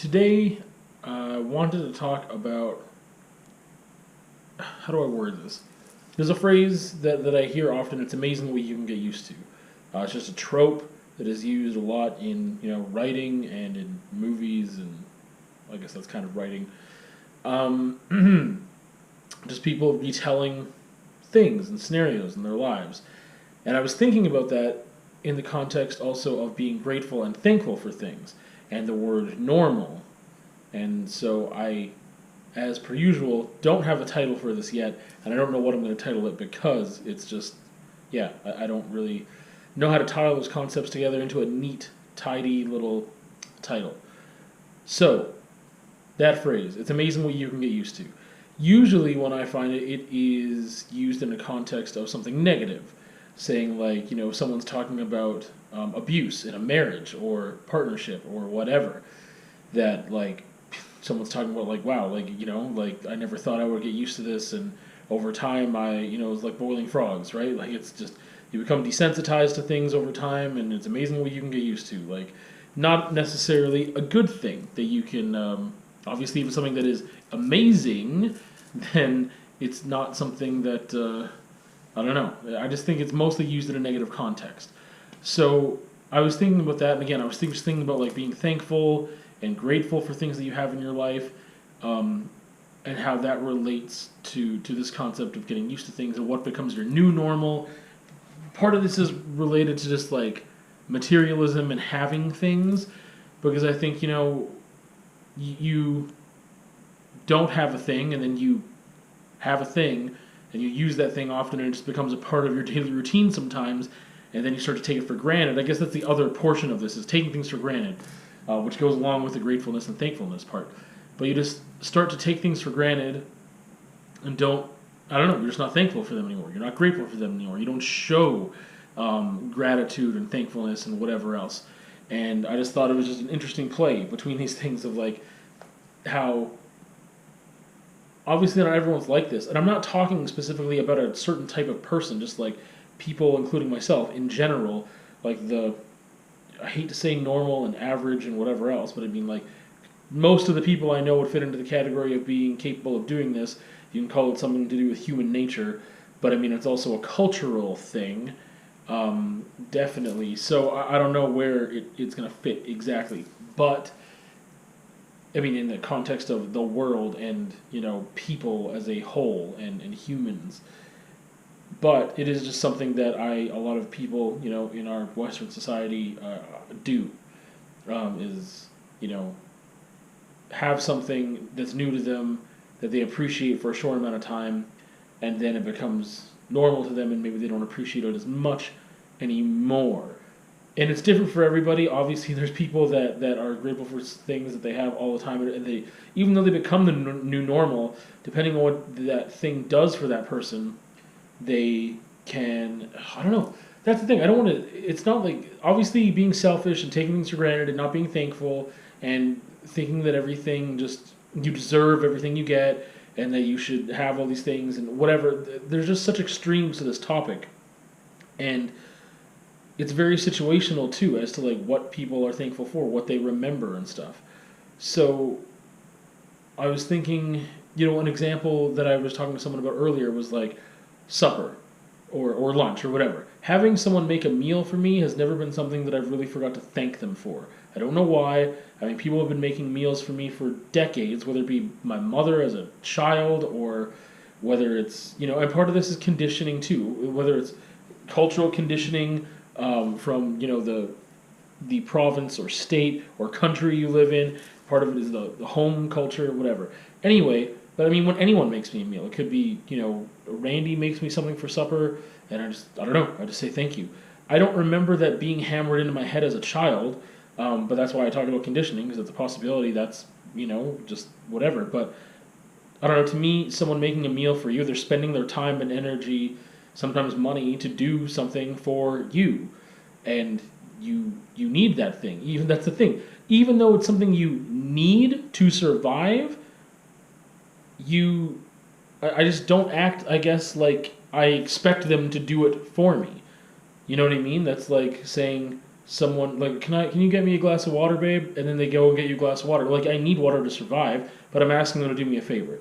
Today, I wanted to talk about how do I word this? There's a phrase that I hear often. It's amazing what you can get used to. It's just a trope that is used a lot in writing and in movies, and I guess that's kind of writing. Um, just people retelling things and scenarios in their lives. And I was thinking about that in the context also of being grateful and thankful for things, and the word normal. And so I, as per usual, don't have a title for this yet, and I don't know what I'm going to title it because it's just, yeah, I don't really know how to tie those concepts together into a neat, tidy little title. So, that phrase, it's amazing what you can get used to. Usually, when I find it, it is used in the context of something negative, saying like, someone's talking about abuse in a marriage or partnership or whatever. That like someone's talking about like, wow, like I never thought I would get used to this, and over time it was like boiling frogs, right? Like it's just you become desensitized to things over time, and it's amazing what you can get used to. Like, not necessarily a good thing that you can. Obviously, if it's something that is amazing, then it's not something that I don't know. I just think it's mostly used in a negative context. So I was thinking about that, and again, I was just thinking about like being thankful and grateful for things that you have in your life, um, and how that relates to this concept of getting used to things and what becomes your new normal. Part of this is related to just like materialism and having things, because I think you don't have a thing, and then you have a thing, and you use that thing often, and it just becomes a part of your daily routine sometimes, and then you start to take it for granted. I guess that's the other portion of this, is taking things for granted, which goes along with the gratefulness and thankfulness part. But you just start to take things for granted and I don't know, you're just not thankful for them anymore. You're not grateful for them anymore. You don't show gratitude and thankfulness and whatever else. And I just thought it was just an interesting play between these things of like how obviously not everyone's like this. And I'm not talking specifically about a certain type of person, just like people, including myself, in general. Like I hate to say normal and average and whatever else, but I mean like most of the people I know would fit into the category of being capable of doing this. You can call it something to do with human nature, but I mean it's also a cultural thing, definitely. So I don't know where it's going to fit exactly, but I mean in the context of the world and people as a whole and humans. But it is just something that a lot of people in our Western society do, is have something that's new to them that they appreciate for a short amount of time, and then it becomes normal to them, and maybe they don't appreciate it as much anymore. And it's different for everybody. Obviously, there's people that are grateful for things that they have all the time, and they, even though they become the new normal, depending on what that thing does for that person, they can. I don't know. That's the thing. I don't want to. It's not like obviously being selfish and taking things for granted and not being thankful and thinking that everything just you deserve everything you get and that you should have all these things and whatever. There's just such extremes to this topic, and it's very situational too as to like what people are thankful for, what they remember and stuff. So I was thinking, an example that I was talking to someone about earlier was like supper or lunch or whatever. Having someone make a meal for me has never been something that I've really forgot to thank them for. I don't know why. I mean, people have been making meals for me for decades, whether it be my mother as a child or whether it's, and part of this is conditioning too, whether it's cultural conditioning from, the province or state or country you live in. Part of it is the home culture, whatever. Anyway, but I mean, when anyone makes me a meal, it could be, Randy makes me something for supper, and I don't know, I just say thank you. I don't remember that being hammered into my head as a child, but that's why I talk about conditioning, because it's a possibility that's, just whatever. But I don't know, to me, someone making a meal for you, they're spending their time and energy, sometimes money, to do something for you. And you need that thing. Even that's the thing. Even though it's something you need to survive, I just don't act, I guess, like I expect them to do it for me. You know what I mean? That's like saying, someone like, can you get me a glass of water, babe? And then they go and get you a glass of water. Like, I need water to survive, but I'm asking them to do me a favor.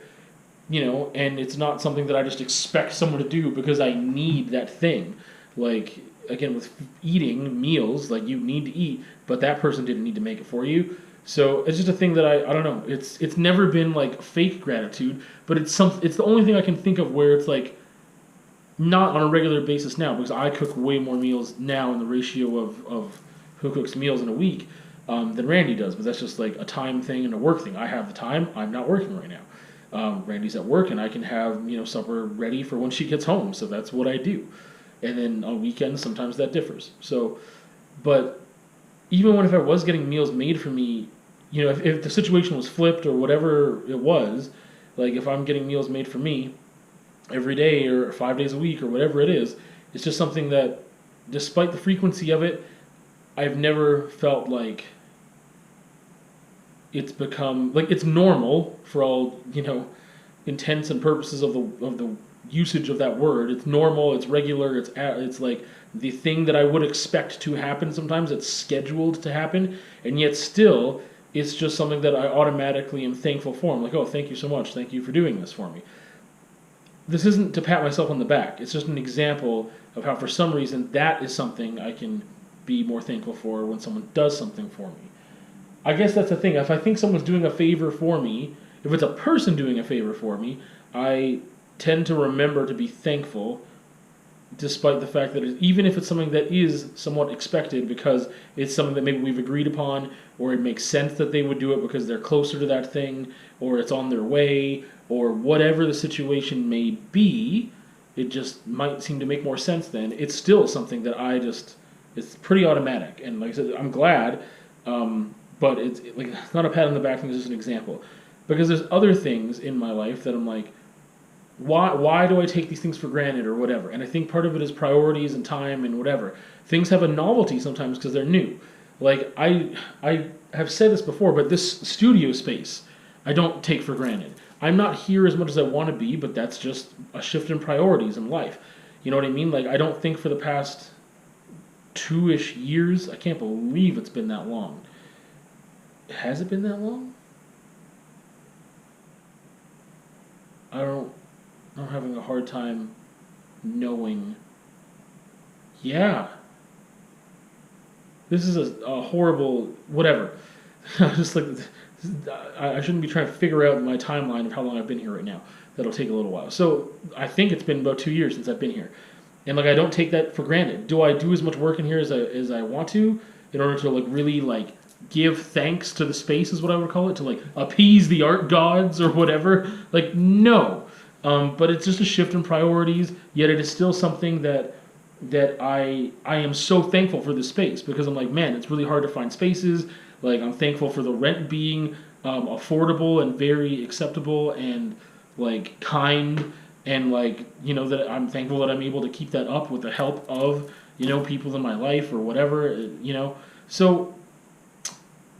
And it's not something that I just expect someone to do because I need that thing. Like, again, with eating meals, like, you need to eat, but that person didn't need to make it for you. So it's just a thing that I don't know. It's never been like fake gratitude, but it's the only thing I can think of where it's like not on a regular basis now, because I cook way more meals now in the ratio of who cooks meals in a week than Randy does. But that's just like a time thing and a work thing. I have the time. I'm not working right now. Randy's at work, and I can have supper ready for when she gets home. So that's what I do. And then on weekends, sometimes that differs. So, but even if I was getting meals made for me, if the situation was flipped or whatever it was, like if I'm getting meals made for me every day or 5 days a week or whatever it is, it's just something that, despite the frequency of it, I've never felt like it's become like it's normal for all intents and purposes of the usage of that word. It's normal. It's regular. It's like the thing that I would expect to happen. Sometimes it's scheduled to happen, and yet still, it's just something that I automatically am thankful for. I'm like, oh, thank you so much. Thank you for doing this for me. This isn't to pat myself on the back. It's just an example of how, for some reason, that is something I can be more thankful for when someone does something for me. I guess that's the thing. If I think someone's doing a favor for me, if it's a person doing a favor for me, I tend to remember to be thankful, despite the fact that even if it's something that is somewhat expected because it's something that maybe we've agreed upon, or it makes sense that they would do it because they're closer to that thing, or it's on their way, or whatever the situation may be, it just might seem to make more sense then. It's still something that it's pretty automatic. And like I said, I'm glad, but it's not a pat on the back thing, it's just an example. Because there's other things in my life that I'm like, why do I take these things for granted or whatever? And I think part of it is priorities and time and whatever. Things have a novelty sometimes because they're new. Like, I have said this before, but this studio space, I don't take for granted. I'm not here as much as I want to be, but that's just a shift in priorities in life. You know what I mean? Like, I don't think for the past 2-ish years, I can't believe it's been that long. Has it been that long? I'm having a hard time knowing. Yeah. This is a horrible whatever. Just like I shouldn't be trying to figure out my timeline of how long I've been here right now. That'll take a little while. So I think it's been about 2 years since I've been here, and like I don't take that for granted. Do I do as much work in here as I want to in order to like really like give thanks to the space, is what I would call it, to like appease the art gods or whatever? Like, no. But it's just a shift in priorities, yet it is still something that I am so thankful for this space, because I'm like, man, it's really hard to find spaces. Like, I'm thankful for the rent being affordable and very acceptable and like kind, and like, that I'm thankful that I'm able to keep that up with the help of people in my life or whatever. So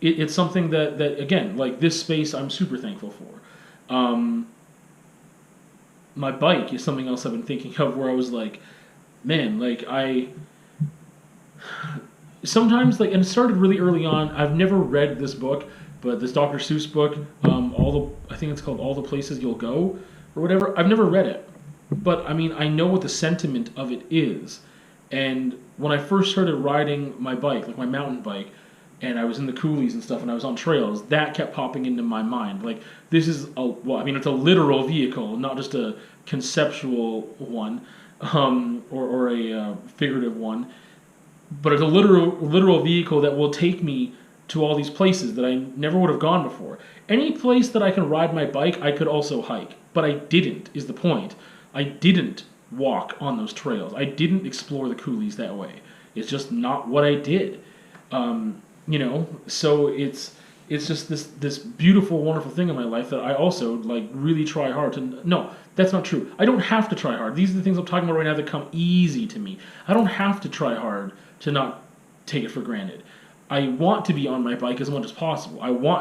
it's something that again, like this space, I'm super thankful for. My bike is something else I've been thinking of, where I was like, man, like sometimes, like, and it started really early on. I've never read this book, but this Dr. Seuss book, I think it's called All the Places You'll Go or whatever. I've never read it, but I mean, I know what the sentiment of it is. And when I first started riding my bike, like my mountain bike, and I was in the coulees and stuff, and I was on trails, that kept popping into my mind. Like, this is it's a literal vehicle, not just a conceptual one, or a figurative one, but it's a literal vehicle that will take me to all these places that I never would have gone before. Any place that I can ride my bike, I could also hike, but I didn't, is the point. I didn't walk on those trails. I didn't explore the coulees that way. It's just not what I did. So it's just this beautiful, wonderful thing in my life that I also like really try hard to. No, that's not true. I don't have to try hard. These are the things I'm talking about right now that come easy to me. I don't have to try hard to not take it for granted. I want to be on my bike as much as possible.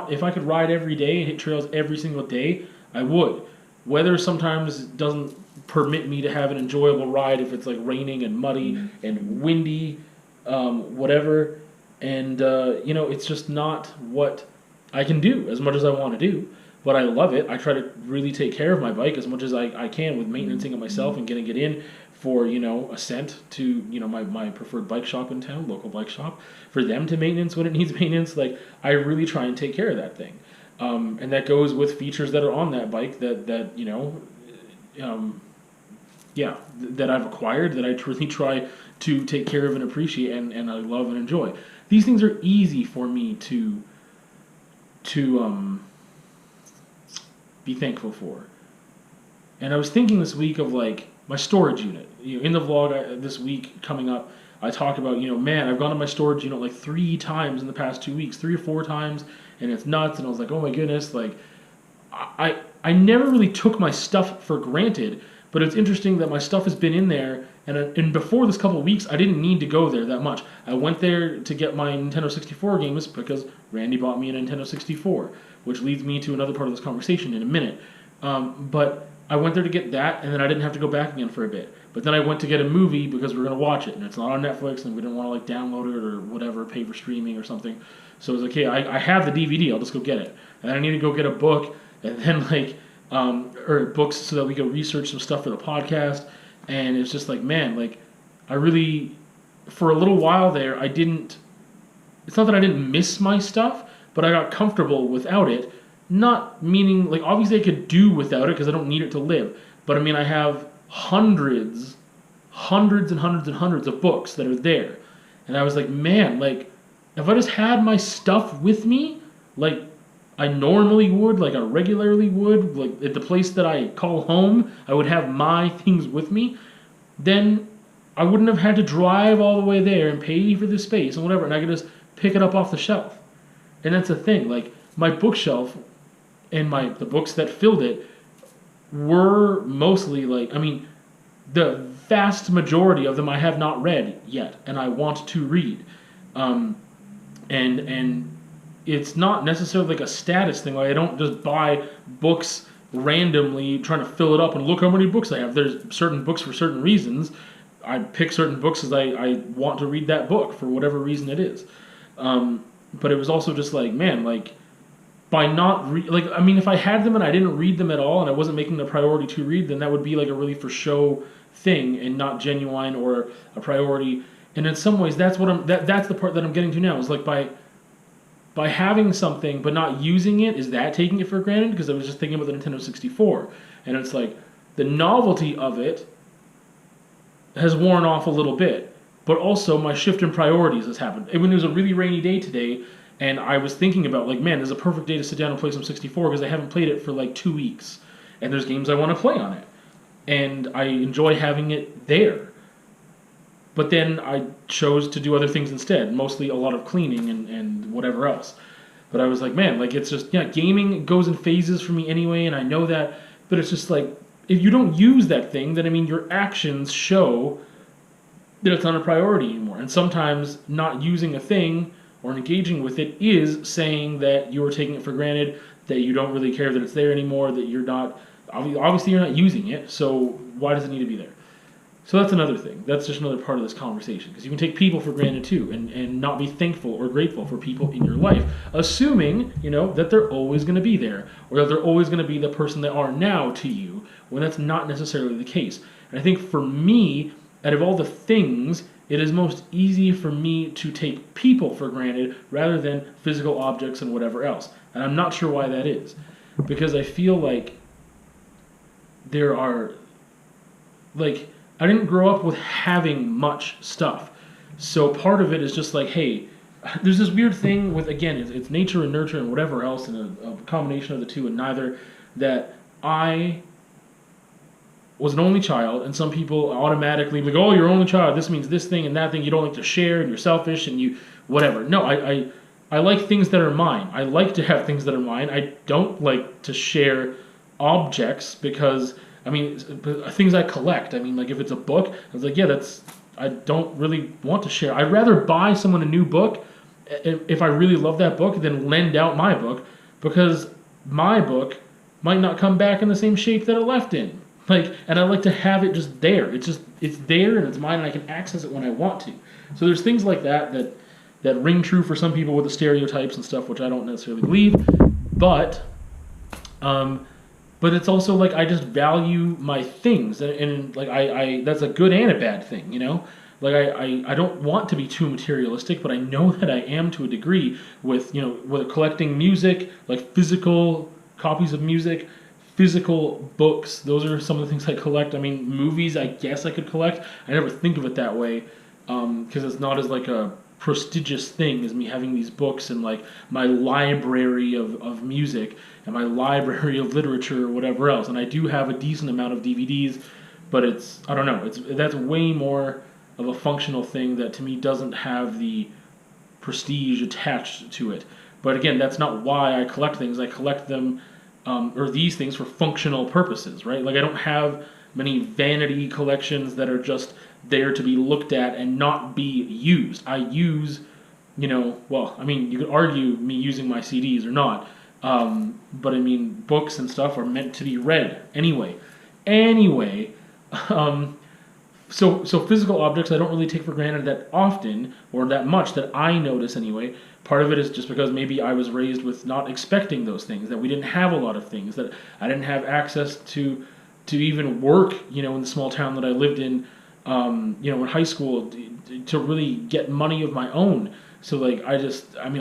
If I could ride every day and hit trails every single day, I would. Weather sometimes doesn't permit me to have an enjoyable ride if it's like raining and muddy and windy, whatever. And, it's just not what I can do as much as I want to do. But I love it. I try to really take care of my bike as much as I can with maintaining it myself and getting it in for, a cent to, my preferred bike shop in town, local bike shop, for them to maintenance when it needs maintenance. Like, I really try and take care of that thing. And that goes with features that are on that bike that that I've acquired, that I really try to take care of and appreciate and I love and enjoy. These things are easy for me to be thankful for. And I was thinking this week of like my storage unit. In the vlog this week coming up, I talk about, man, I've gone to my storage unit like 3 times in the past 2 weeks, 3 or 4 times, and it's nuts. And I was like, oh my goodness, like I never really took my stuff for granted, but it's interesting that my stuff has been in there, and before this couple of weeks, I didn't need to go there that much. I went there to get my Nintendo 64 games because Randy bought me a Nintendo 64, which leads me to another part of this conversation in a minute. But I went there to get that, and then I didn't have to go back again for a bit. But then I went to get a movie because we were going to watch it, and it's not on Netflix, and we didn't want to like download it or whatever, pay for streaming or something. So I was like, okay, I have the DVD, I'll just go get it. And I need to go get a book, and then or books so that we could research some stuff for the podcast. And it's just like, man, like I really, for a little while there, it's not that I didn't miss my stuff, but I got comfortable without it. Not meaning, like, obviously I could do without it because I don't need it to live. But I mean, I have hundreds and hundreds of books that are there. And I was like, man, like, if I just had my stuff with me, like I normally would, like I regularly would, like at the place that I call home, I would have my things with me, then I wouldn't have had to drive all the way there and pay for the space and whatever, and I could just pick it up off the shelf. And that's the thing, like my bookshelf and the books that filled it were mostly like, I mean, the vast majority of them I have not read yet, and I want to read. And it's not necessarily like a status thing. Like I don't just buy books randomly trying to fill it up and look how many books I have. There's certain books for certain reasons. I pick certain books as I want to read that book for whatever reason it is. But it was also just like, man, like by not if I had them and I didn't read them at all and I wasn't making it a priority to read, then that would be like a really for show thing and not genuine or a priority. And in some ways, that's what that's the part that I'm getting to now. Is like by having something but not using it, is that taking it for granted? Because I was just thinking about the Nintendo 64, and it's like the novelty of it has worn off a little bit, but also my shift in priorities has happened. And when it was a really rainy day today, and I was thinking about like, man, this is a perfect day to sit down and play some 64 because I haven't played it for like 2 weeks, and there's games I want to play on it, and I enjoy having it there. But then I chose to do other things instead, mostly a lot of cleaning and whatever else. But I was like, man, like it's just, gaming goes in phases for me anyway, and I know that. But it's just like, if you don't use that thing, then I mean, your actions show that it's not a priority anymore. And sometimes not using a thing or engaging with it is saying that you are taking it for granted, that you don't really care that it's there anymore, that you're not, obviously you're not using it, so why does it need to be there? So that's another thing. That's just another part of this conversation. Because you can take people for granted too and not be thankful or grateful for people in your life. Assuming, that they're always going to be there. Or that they're always going to be the person they are now to you. When that's not necessarily the case. And I think for me, out of all the things, it is most easy for me to take people for granted rather than physical objects and whatever else. And I'm not sure why that is. Because I feel like there are, I didn't grow up with having much stuff. So part of it is just like, hey, there's this weird thing with, again, it's nature and nurture and whatever else, and a combination of the two and neither, that I was an only child, and some people automatically like, oh, you're an only child, this means this thing and that thing, you don't like to share, and you're selfish, and you whatever. No, I like things that are mine. I like to have things that are mine. I don't like to share objects because, things I collect. Like if it's a book, I was like, I don't really want to share. I'd rather buy someone a new book if I really love that book than lend out my book, because my book might not come back in the same shape that it left in. And I like to have it just there. It's there and it's mine and I can access it when I want to. So there's things like that that ring true for some people with the stereotypes and stuff, which I don't necessarily believe. But um, but it's also like I just value my things, and like I that's a good and a bad thing, you know. Like I don't want to be too materialistic, but I know that I am to a degree with with collecting music, like physical copies of music, physical books. Those are some of the things I collect. I mean, movies, I guess I could collect. I never think of it that way because it's not as like a prestigious thing as me having these books and like my library of music and my library of literature or whatever else. And I do have a decent amount of DVDs, but it's I don't know. That's way more of a functional thing that to me doesn't have the prestige attached to it. But again, that's not why I collect things. I collect them or these things for functional purposes, right? Like I don't have many vanity collections that are just there to be looked at and not be used. I use, well, I mean, you could argue me using my CDs or not, but I mean, books and stuff are meant to be read anyway. Anyway, so physical objects I don't really take for granted that often or that much that I notice anyway. Part of it is just because maybe I was raised with not expecting those things, that we didn't have a lot of things, that I didn't have access to even work, in the small town that I lived in, in high school to really get money of my own. So like I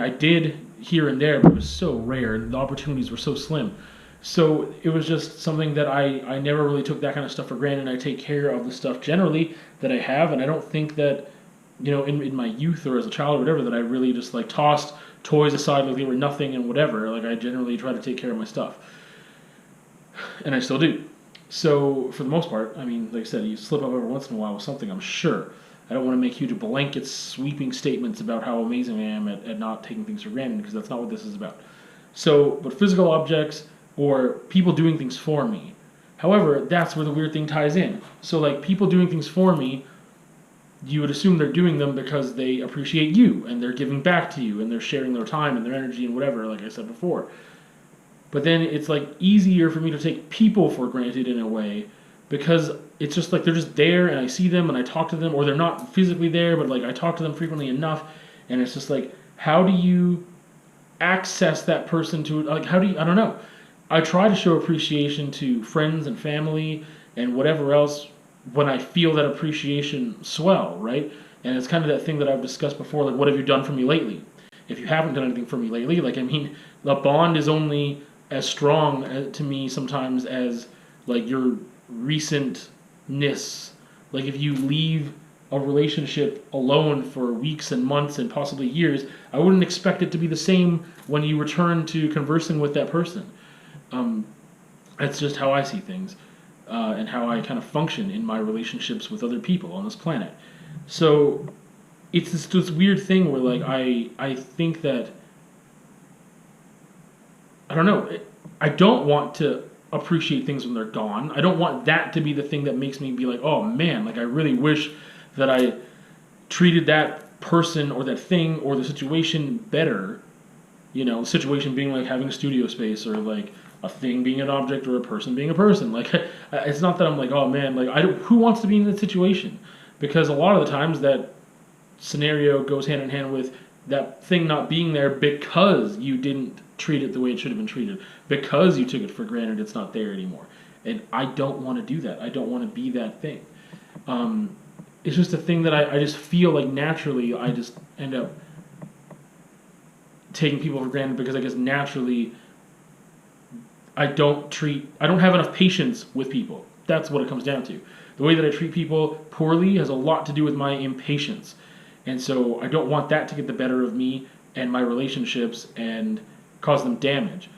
did here and there, but it was so rare and the opportunities were so slim. So it was just something that I never really took that kind of stuff for granted. I take care of the stuff generally that I have, and I don't think that, in my youth or as a child or whatever, that I really just like tossed toys aside like they were nothing and whatever. Like I generally try to take care of my stuff. And I still do. So for the most part, I mean, like I said, you slip up every once in a while with something, I'm sure. I don't want to make huge blanket sweeping statements about how amazing I am at not taking things for granted, because that's not what this is about. So, but physical objects or people doing things for me. However, that's where the weird thing ties in. So like people doing things for me, you would assume they're doing them because they appreciate you and they're giving back to you and they're sharing their time and their energy and whatever, like I said before. But then it's like easier for me to take people for granted in a way, because it's just like they're just there and I see them and I talk to them, or they're not physically there, but like I talk to them frequently enough, and it's just like, how do you access that person to, like, how do you, I don't know. I try to show appreciation to friends and family and whatever else when I feel that appreciation swell, right? And it's kind of that thing that I've discussed before, like, what have you done for me lately? If you haven't done anything for me lately, like, I mean, the bond is only as strong to me sometimes as, like, your recentness. Like, if you leave a relationship alone for weeks and months and possibly years, I wouldn't expect it to be the same when you return to conversing with that person. That's just how I see things, and how I kind of function in my relationships with other people on this planet. So it's this weird thing where like I think that, I don't know, I don't want to appreciate things when they're gone. I don't want that to be the thing that makes me be like, oh man, like I really wish that I treated that person or that thing or the situation better. The situation being like having a studio space, or like a thing being an object, or a person being a person. Like, it's not that I'm like, oh man, like who wants to be in that situation? Because a lot of the times that scenario goes hand in hand with that thing not being there because you didn't treat it the way it should have been treated, because you took it for granted it's not there anymore. And I don't want to do that. I don't want to be that thing. It's just a thing that I just feel like naturally I just end up taking people for granted, because I guess naturally I don't have enough patience with people. That's what it comes down to. The way that I treat people poorly has a lot to do with my impatience. And so I don't want that to get the better of me and my relationships and cause them damage.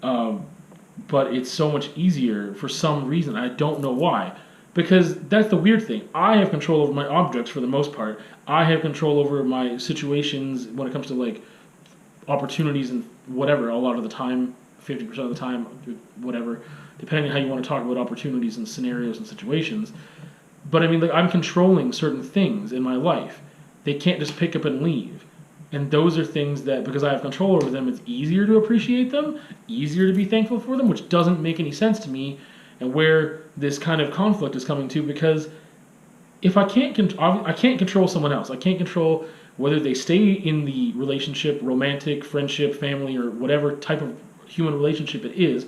But it's so much easier for some reason. I don't know why. Because that's the weird thing. I have control over my objects for the most part. I have control over my situations when it comes to like opportunities and whatever, a lot of the time, 50% of the time, whatever, depending on how you want to talk about opportunities and scenarios and situations. But I mean, like, I'm controlling certain things in my life. They can't just pick up and leave. And those are things that, because I have control over them, it's easier to appreciate them, easier to be thankful for them, which doesn't make any sense to me, and where this kind of conflict is coming to, because if I can't control someone else, I can't control Whether they stay in the relationship, romantic, friendship, family, or whatever type of human relationship it is,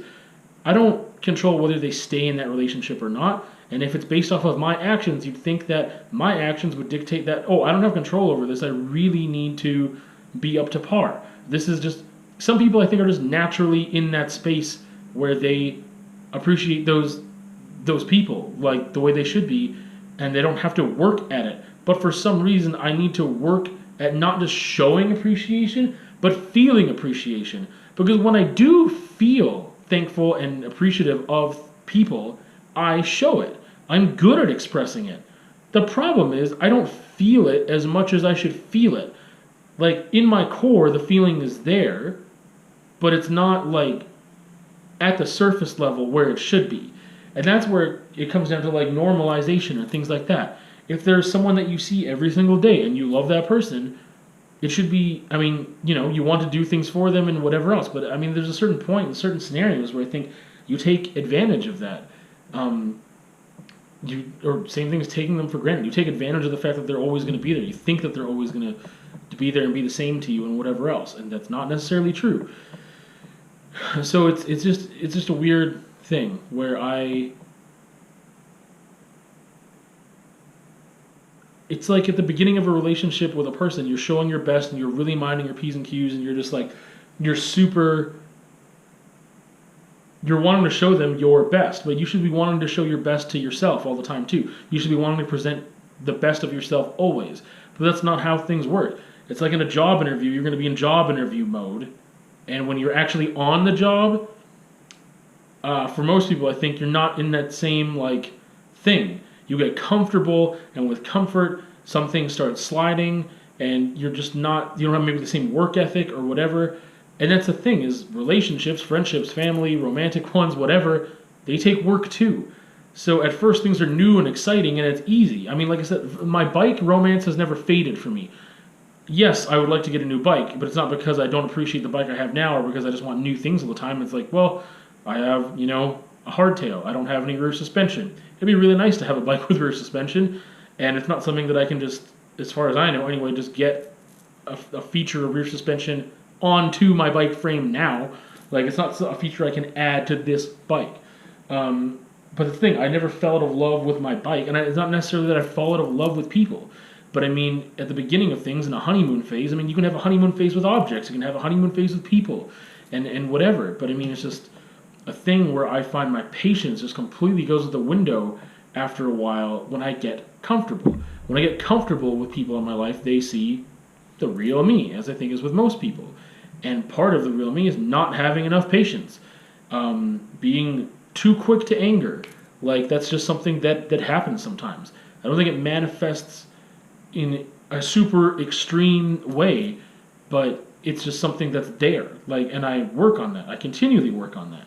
I don't control whether they stay in that relationship or not. And if it's based off of my actions, you'd think that my actions would dictate that, oh, I don't have control over this. I really need to be up to par. This is just, some people I think are just naturally in that space where they appreciate those people like the way they should be, and they don't have to work at it. But for some reason, I need to work at not just showing appreciation, but feeling appreciation. Because when I do feel thankful and appreciative of people, I show it. I'm good at expressing it. The problem is I don't feel it as much as I should feel it. Like in my core, the feeling is there, but it's not like at the surface level where it should be. And that's where it comes down to like normalization and things like that. If there's someone that you see every single day and you love that person, it should be, I mean, you want to do things for them and whatever else. But I mean, there's a certain point in certain scenarios where I think you take advantage of that. Or same thing as taking them for granted. You take advantage of the fact that they're always going to be there. You think that they're always going to be there and be the same to you and whatever else, and that's not necessarily true. So it's just a weird thing where it's like at the beginning of a relationship with a person, you're showing your best and you're really minding your P's and Q's, and you're just like, you're wanting to show them your best, but you should be wanting to show your best to yourself all the time too. You should be wanting to present the best of yourself always. But that's not how things work. It's like in a job interview, you're going to be in job interview mode, and when you're actually on the job, for most people, I think you're not in that same like thing. You get comfortable, and with comfort, some things start sliding, and you're just not, you don't have maybe the same work ethic or whatever. And that's the thing, is relationships, friendships, family, romantic ones, whatever, they take work too. So at first things are new and exciting and it's easy. I mean, like I said, my bike romance has never faded for me. Yes, I would like to get a new bike, but it's not because I don't appreciate the bike I have now or because I just want new things all the time. It's like, well, I have, a hardtail. I don't have any rear suspension. It'd be really nice to have a bike with rear suspension, and it's not something that I can just, as far as I know anyway, just get a feature of rear suspension onto my bike frame now. Like, it's not a feature I can add to this bike. But the thing, I never fell out of love with my bike, and it's not necessarily that I fall out of love with people. But I mean, at the beginning of things, in a honeymoon phase, I mean, you can have a honeymoon phase with objects, you can have a honeymoon phase with people, and whatever. But I mean, it's just a thing where I find my patience just completely goes out the window after a while when I get comfortable. When I get comfortable with people in my life, they see the real me, as I think is with most people. And part of the real me is not having enough patience, being too quick to anger. Like, that's just something that happens sometimes. I don't think it manifests in a super extreme way, but it's just something that's there. Like, and I work on that. I continually work on that.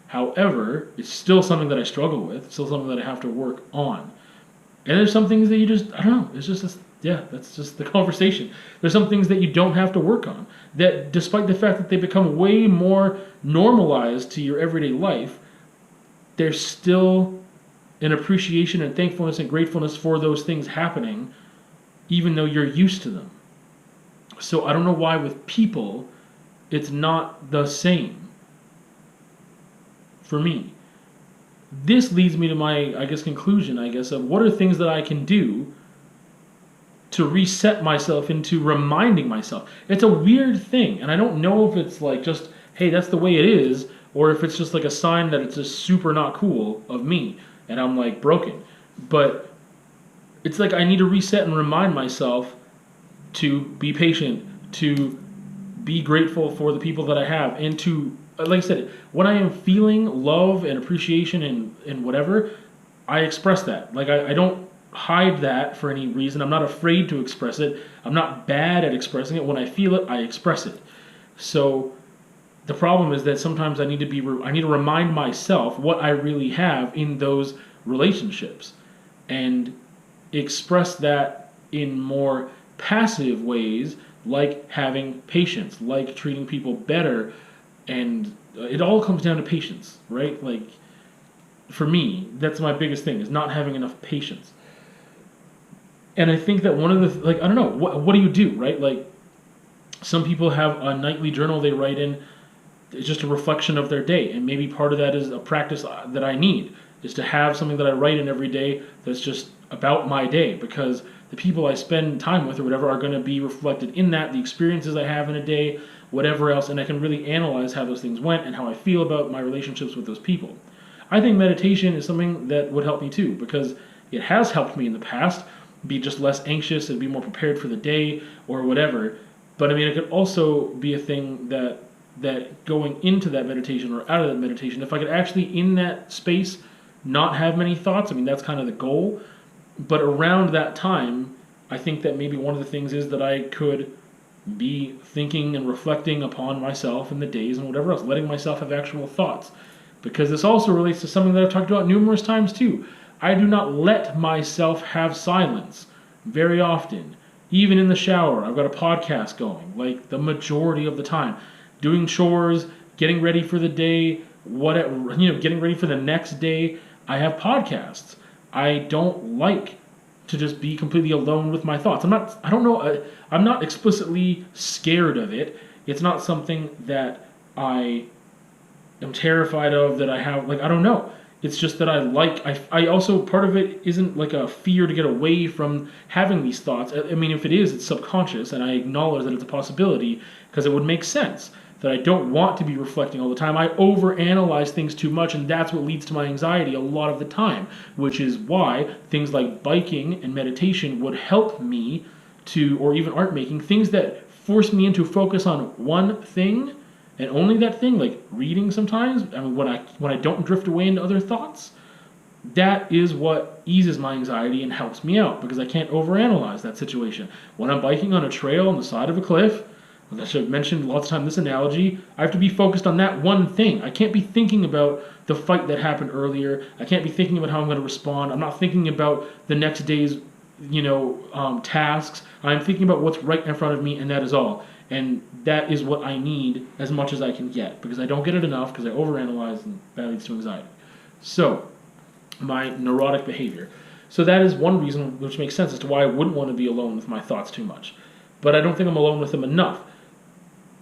However, it's still something that I struggle with. It's still something that I have to work on. And there's some things that you just, I don't know, it's just, that's just the conversation. There's some things that you don't have to work on. That despite the fact that they become way more normalized to your everyday life, there's still an appreciation and thankfulness and gratefulness for those things happening, even though you're used to them. So I don't know why with people, it's not the same for me. This leads me to my, conclusion, of what are things that I can do to reset myself into reminding myself. It's a weird thing, and I don't know if it's like just, hey, that's the way it is, or if it's just like a sign that it's just super not cool of me, and I'm like broken. But it's like I need to reset and remind myself to be patient, to be grateful for the people that I have, and to, like I said, when I am feeling love and appreciation and whatever, I express that. Like, I don't hide that for any reason. I'm not afraid to express it. I'm not bad at expressing it. When I feel it, I express it. So the problem is that sometimes I need to remind myself what I really have in those relationships and express that in more passive ways, like having patience, like treating people better. And it all comes down to patience, right? Like, for me, that's my biggest thing, is not having enough patience. And I think that one of the, like, I don't know, what do you do, right? Like, some people have a nightly journal they write in. It's just a reflection of their day, and maybe part of that is a practice that I need, is to have something that I write in every day that's just about my day, because the people I spend time with or whatever are going to be reflected in that, the experiences I have in a day, whatever else, and I can really analyze how those things went and how I feel about my relationships with those people. I think meditation is something that would help me too, because it has helped me in the past be just less anxious and be more prepared for the day or whatever. But I mean, it could also be a thing that going into that meditation or out of that meditation, if I could actually in that space not have many thoughts, I mean, that's kind of the goal. But around that time, I think that maybe one of the things is that I could be thinking and reflecting upon myself and the days and whatever else, letting myself have actual thoughts. Because this also relates to something that I've talked about numerous times too. I do not let myself have silence very often. Even in the shower, I've got a podcast going, like the majority of the time. Doing chores, getting ready for the day, getting ready for the next day, I have podcasts. I don't like to just be completely alone with my thoughts. I'm not explicitly scared of it. It's not something that I am terrified of, that I have, like, I don't know. It's just that I also, part of it isn't like a fear to get away from having these thoughts. I mean, if it is, it's subconscious, and I acknowledge that it's a possibility, because it would make sense that I don't want to be reflecting all the time. I overanalyze things too much, and that's what leads to my anxiety a lot of the time, which is why things like biking and meditation would help me to, or even art making, things that force me into focus on one thing and only that thing, like reading sometimes. I mean, when I don't drift away into other thoughts, that is what eases my anxiety and helps me out, because I can't overanalyze that situation. When I'm biking on a trail on the side of a cliff, as I've mentioned lots of times this analogy, I have to be focused on that one thing. I can't be thinking about the fight that happened earlier. I can't be thinking about how I'm going to respond. I'm not thinking about the next day's, tasks. I'm thinking about what's right in front of me, and that is all. And that is what I need as much as I can get, because I don't get it enough, because I overanalyze, and that leads to anxiety. So, my neurotic behavior. So that is one reason which makes sense as to why I wouldn't want to be alone with my thoughts too much. But I don't think I'm alone with them enough.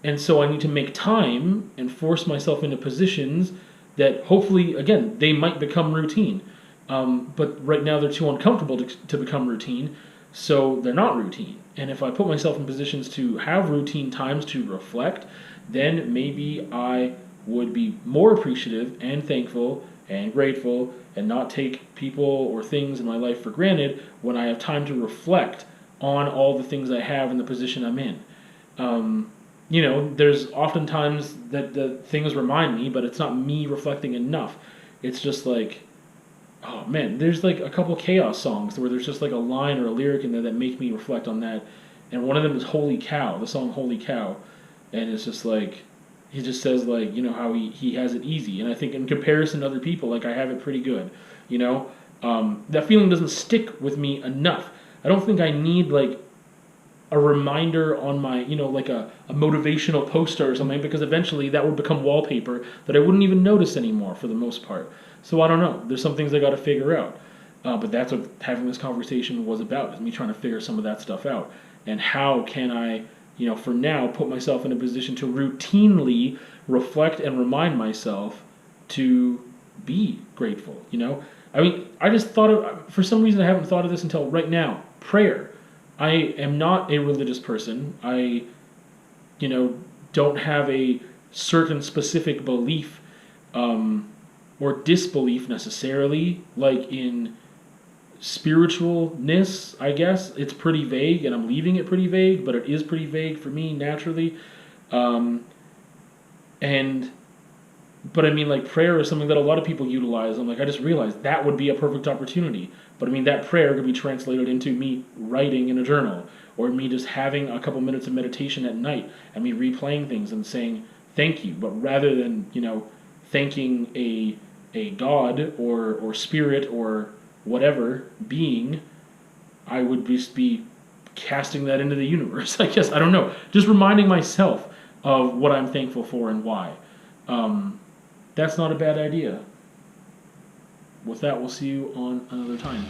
And so I need to make time and force myself into positions that hopefully, again, they might become routine. But right now they're too uncomfortable to become routine, so they're not routine. And if I put myself in positions to have routine times to reflect, then maybe I would be more appreciative and thankful and grateful and not take people or things in my life for granted when I have time to reflect on all the things I have in the position I'm in. There's often times that the things remind me, but it's not me reflecting enough. It's just like, oh man, there's like a couple Chaos songs where there's just like a line or a lyric in there that make me reflect on that. And one of them is Holy Cow, the song Holy Cow. And it's just like, he just says like, how he has it easy. And I think in comparison to other people, like I have it pretty good, that feeling doesn't stick with me enough. I don't think I need like a reminder on my, like a motivational poster or something, because eventually that would become wallpaper that I wouldn't even notice anymore for the most part. So I don't know. There's some things I got to figure out. But that's what having this conversation was about, is me trying to figure some of that stuff out. And how can I, for now, put myself in a position to routinely reflect and remind myself to be grateful, I mean, I just thought of, for some reason I haven't thought of this until right now, prayer. I am not a religious person. I, don't have a certain specific belief or disbelief necessarily, like in spiritualness, I guess. It's pretty vague, and I'm leaving it pretty vague, but it is pretty vague for me naturally. But I mean, like, prayer is something that a lot of people utilize. I'm like, I just realized that would be a perfect opportunity. But I mean, that prayer could be translated into me writing in a journal, or me just having a couple minutes of meditation at night, and me replaying things and saying thank you. But rather than, thanking a god or spirit or whatever being, I would just be casting that into the universe, I guess. I don't know. Just reminding myself of what I'm thankful for and why. That's not a bad idea. With that, we'll see you on another time.